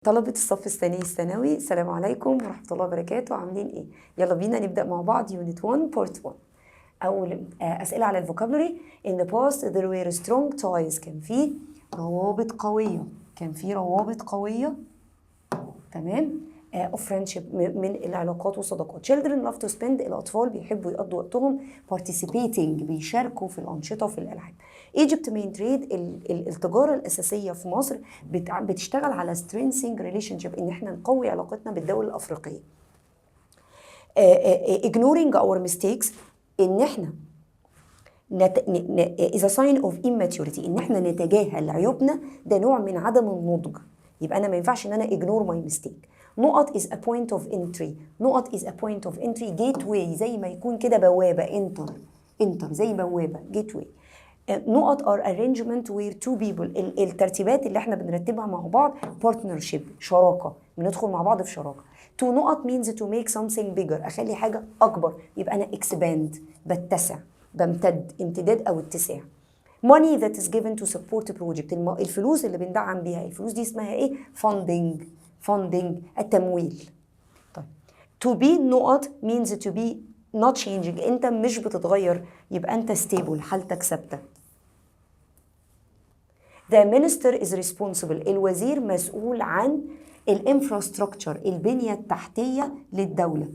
طلبة الصف الثاني الثانوي، السلام عليكم ورحمة الله وبركاته. عاملين ايه؟ يلا بينا نبدأ مع بعض يونت 1 بارت 1. أول أسئلة على الفوكابلري. In the past there were strong ties. كان في روابط قوية. تمام. of friendship من العلاقات والصداقات. Children love to spend. الأطفال بيحبوا يقضوا وقتهم participating، بيشاركوا في الأنشطة وفي الألعاب. Egypt main trade، التجارة الأساسية في مصر بتشتغل على strengthening relationship، إن احنا نقوي علاقتنا بالدول الأفريقية. ignoring our mistakes، إن احنا is a sign of immaturity، إن احنا نتجاهل عيوبنا، ده نوع من عدم النضج. يبقى أنا ما ينفعش إن أنا ignore my mistake. نقط is a point of entry. نقط is a point of entry. gateway، زي ما يكون كده بوابة. enter زي بوابة gateway. نقط are arrangement where two people، الترتيبات اللي احنا بنرتبها مع بعض. partnership، شراكة، بندخل مع بعض في شراكة. to نقط means to make something bigger، أخلي حاجة أكبر. يبقى أنا expand، بتسع، بمتد، امتداد أو اتساع. money that is given to support a project، الفلوس اللي بندعم بيها. الفلوس دي اسمها ايه؟ funding، التمويل. طيب to be نقط means to be not changing، انت مش بتتغير، يبقى انت stable، حالتك ثابته. the minister is responsible، الوزير مسؤول عن الانفراستراكشر، البنية التحتية للدولة.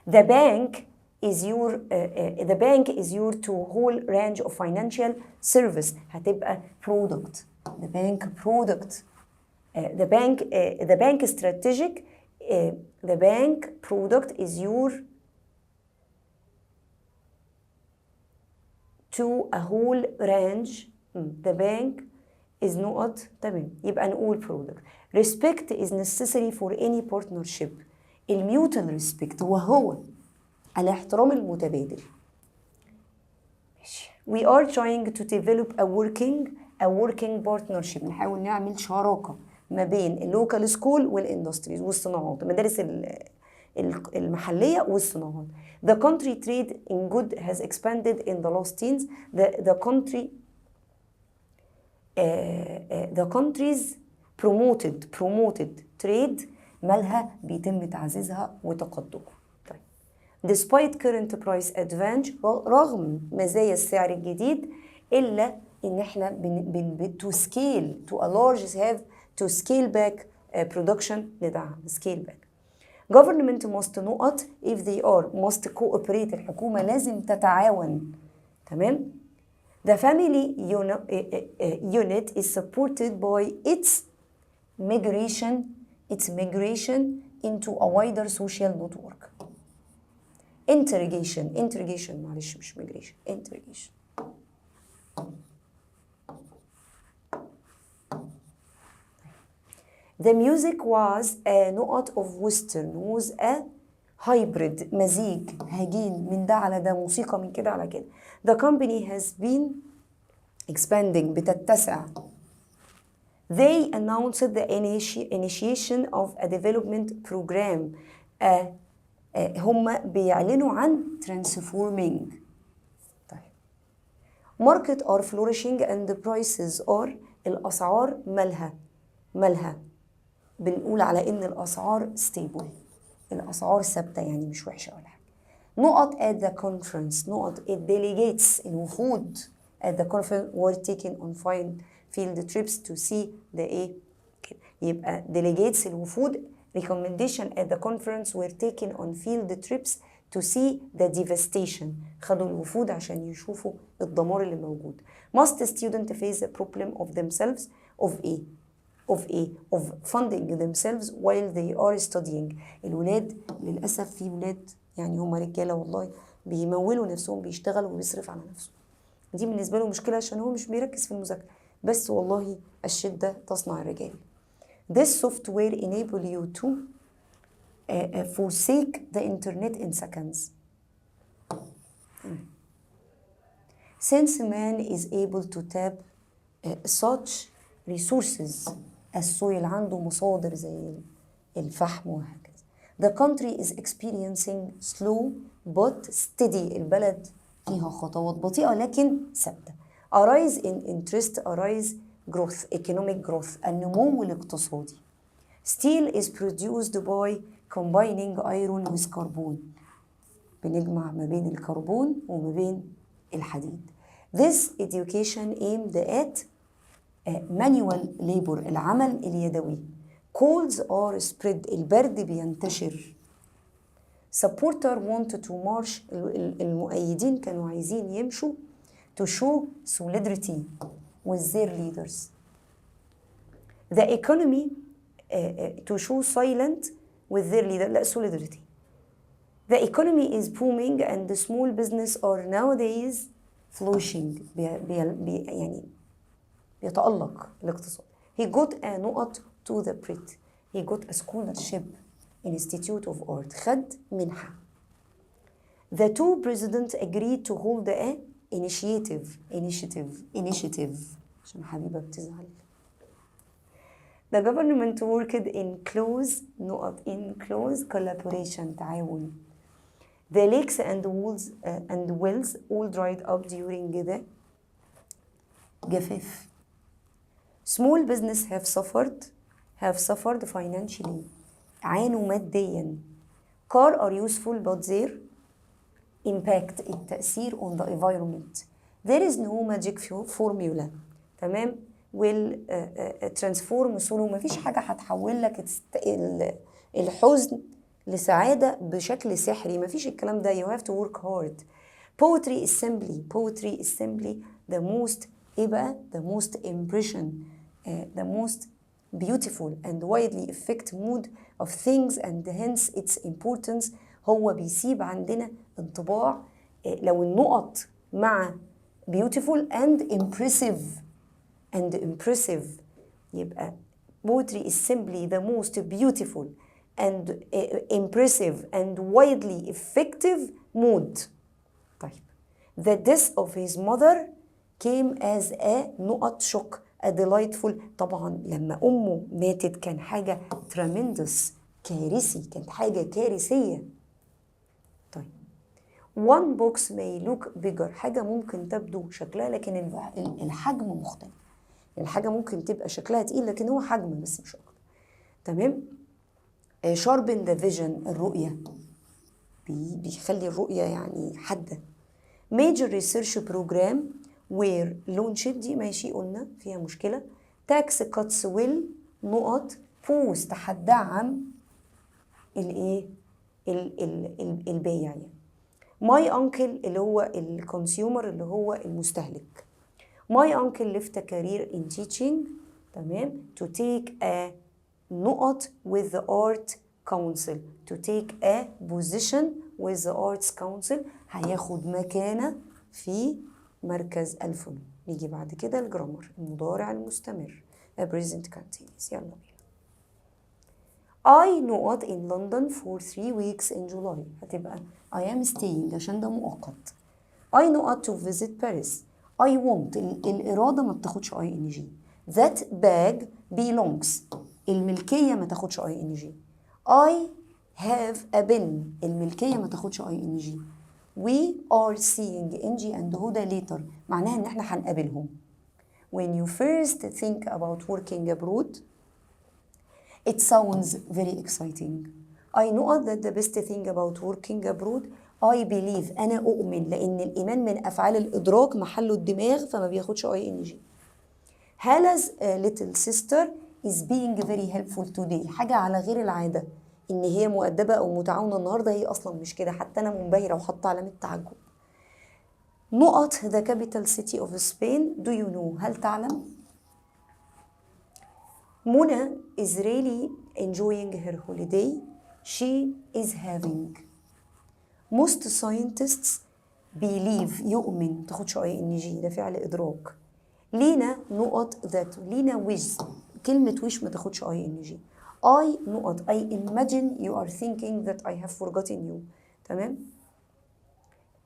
the bank is your to whole range of financial service، هتبقى product. the bank product. the bank strategic. the bank product is your to a whole range. the bank is نقط. تمام، يبقى نقول product. respect is necessary for any partnership. الميوتال respect وهو الاحترام المتبادل. we are trying to develop a working partnership، نحاول نعمل شراكة ما بين اللوكال سكول والاندستريز والصناعات، المدارس المحلية والصناعات. the country trade in good has expanded in the last teens. the countries promoted trade، مالها بيتم تعزيزها وتقدمها. despite current price advantage، رغم مزايا السعر الجديد، إلا إن إحنا to a large have to scale back production، ندعم scale back. government must نقط if they must cooperate، الحكومة لازم تتعاون. تمام. the family unit is supported by its migration into a wider social network. integration معلش مش migration، integration. the music was a نقط of western was a hybrid، مزيج، هجين من ده على ده، موسيقى من كده على كده. the company has been expanding، بتتسع. they announced the initiation of a development program. هم بيعلنوا عن transforming. طيب market are flourishing and the prices are، الأسعار مالها بنقول على إن الأسعار stable، الأسعار ثابتة، يعني مش وحشة ولا حاجة. نقط at the conference، نقط delegates، الوفود at the conference were taken on field trips to see the إيه كده. يبقى delegates الوفود. recommendation at the conference were taken on field trips to see the devastation، خدوا الوفود عشان يشوفوا الدمار اللي موجود. must student face the problem of themselves of funding themselves while they are studying. الولاد للأسف، في ولاد يعني هم رجالة والله بيمولوا نفسهم، بيشتغلوا وبيصرف على نفسه، دي بالنسبة له مشكلة عشان هو مش بيركز في المذاكرة. بس والله الشدة تصنع الرجال. This software enable you to forsake the internet in seconds. Since man is able to tap such resources as soil، عنده مصادر زي الفحم وهكذا. The country is experiencing slow but steady، البلد فيها خطوات بطيئة لكن ثابتة. arise in interest، arise growth economic growth النمو الاقتصادي. steel is produced by combining iron with carbon بنجمع ما بين الكربون وما بين الحديد. This education aimed at manual labor العمل اليدوي. Colds are spread البرد بينتشر. Supporter wanted to march المؤيدين كانوا عايزين يمشوا to show solidarity with their leaders. The economy to show silent with their leader لا solidarity. The economy is booming and the small business are nowadays flourishing يعني بيتألق الاقتصاد. He got a نقط to the Brit. He got a scholarship Institute of Art. خد منحة. The two presidents agreed to hold a initiative عشان حبيبة بتزعل. The government worked in close collaboration تعاون. The lakes and wells all dried up during the جفاف. Small business have suffered financially. عانوا ماديا. Car are useful but their impact التأثير on the environment. There is no magic formula. تمام؟ will transform سولو. مفيش حاجة هتحول لك الحزن لسعادة بشكل سحري. مفيش الكلام ده. You have to work hard. Poetry is simply the most إيه بقى؟ The most impression the most beautiful and widely affect mood of things and hence its importance. هو بيسيب عندنا انطباع لو النقط مع beautiful and impressive يبقى poetry is simply the most beautiful and impressive and widely effective mood. طيب the death of his mother came as a نقط shock a delightful. طبعا لما أمه ماتت كان حاجة tremendous كارثي. كانت حاجة كارثية. طيب one box may look bigger حاجة ممكن تبدو شكلها لكن الحجم مختلف. الحاجة ممكن تبقى شكلها تقيل لكن هو حجم بس مش أكتر. تمام. sharpen the vision الرؤية بيخلي الرؤية يعني حادة. major research program where launched دي ماشي قلنا فيها مشكلة. tax cuts will نقط boost هتدعم الايه البيع يعني. my uncle اللي هو الكونسيومر اللي هو المستهلك. my uncle left a career in teaching تمام to take a نقط with the art council to take a position with the arts council هياخد مكانة في مركز الفنون. نيجي بعد كده الجرامر المضارع المستمر a present continuous. يلا بينا. I نقط in London for 3 weeks in July هتبقى I am staying عشان ده مؤقت. I نقط to visit Paris. I want الإرادة ما بتاخدش ING. That bag belongs الملكية ما تاخدش ING. I have a pen الملكية ما تاخدش ING. We are seeing إنجي and هدى later معناها إن إحنا هنقابلهم. When you first think about working abroad it sounds very exciting. I know that the best thing about working abroad I believe أنا أؤمن لأن الإيمان من أفعال الإدراك محله الدماغ فما بياخدش ING. Hala's little sister is being very helpful today حاجة على غير العادة إن هي مؤدبة أو متعاونة النهاردة. هي أصلا مش كده حتى أنا منبهرة وحاطة علامة تعجب. نقط the capital city of Spain do you know هل تعلم؟ منى is really enjoying her holiday she is having. most scientists believe يؤمن تاخدش ING ده فعل إدراك. لينا نقط that لينا wish كلمة wish ما تاخدش ING. I نقط I imagine you are thinking that I have forgotten you. تمام.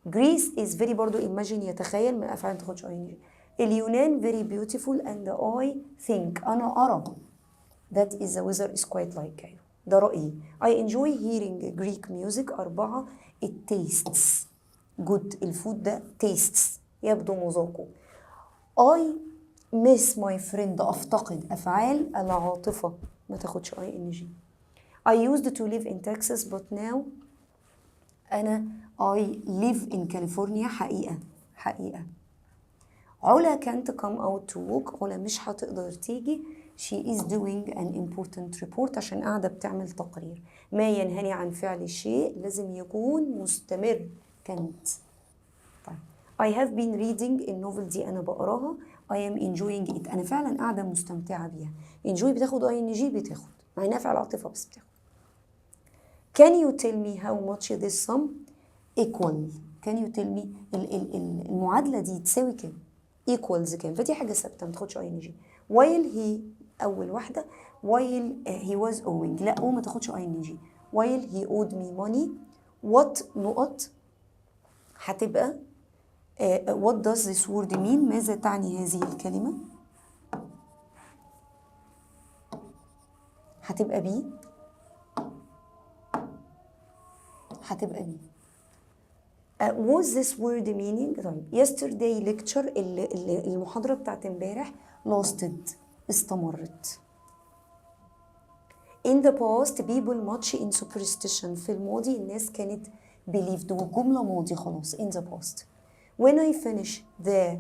Greece is very برضو imagine يتخيل من أفعال ما تاخدش ING. اليونان very beautiful and I think أنا أرى that is the weather is quite like Cairo. ده رأيي. I enjoy hearing Greek music. 4 it tastes good الفود ده tastes يبدو مذاقه. I miss my friend أفتقد أفعال العاطفة ما تاخدش ing. I used to live in Texas but now أنا I live in California. حقيقة. علا can't come out to work. علا مش هتقدر تيجي. She is doing an important report عشان قاعدة بتعمل تقرير. ما ينهني عن فعل الشيء لازم يكون مستمر. can't. طيب I have been reading النوفل دي أنا بقراها. I am enjoying it. أنا فعلا قاعدة مستمتعة بيها. enjoy بتاخد ing بتاخد مع إنها فعل عاطفة بس بتاخد. Can you tell me how much this sum equal. Can you tell me المعادلة دي تساوي كام؟ equals كام؟ فدي حاجة ثابتة ما تاخدش ing. while he أول واحدة while he was owing. لا ما تاخدش ing. while he owed me money what نقط هتبقى what does this word mean. ماذا تعني هذه الكلمة؟ هتبقى بي. was this word meaning. طيب yesterday lecture المحاضرة بتاعت امبارح lasted استمرت. in the past people much in superstition. في الماضي الناس كانت believed والجملة ماضي خلاص in the past. when I finish the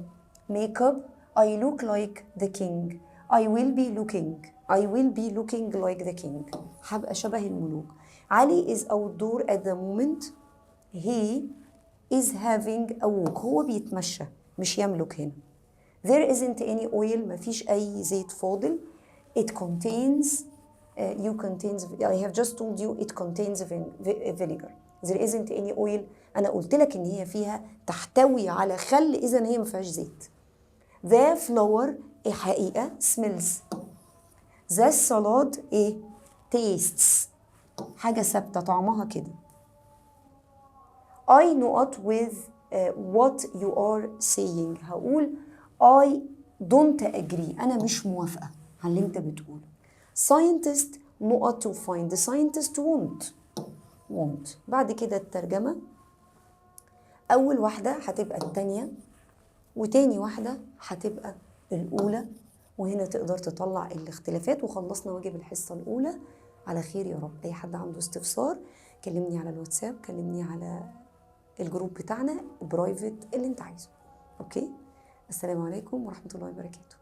makeup I look like the king. I will be looking like the king. هبقى شبه الملوك. علي is outdoor at the moment. he is having a walk. هو بيتمشى مش يملك هنا. there isn't any oil. مفيش أي زيت فاضل. it contains I have just told you it contains vinegar. there isn't any oil. أنا قلت لك إن هي فيها تحتوي على خل إذن هي مفيهاش زيت. the flour حقيقة smells. the salad tastes حاجة ثابتة طعمها كده. I not with what you are saying. هقول I don't agree. أنا مش موافقة على اللي أنت بتقوله. scientist not to find. the scientist won't. بعد كده الترجمة. أول واحدة هتبقى التانية وتاني واحدة هتبقى الأولى. وهنا تقدر تطلع الاختلافات. وخلصنا واجب الحصة الأولى على خير يا رب. أي حد عنده استفسار كلمني على الواتساب، كلمني على الجروب بتاعنا برايفت اللي انت عايزه. اوكي، السلام عليكم ورحمة الله وبركاته.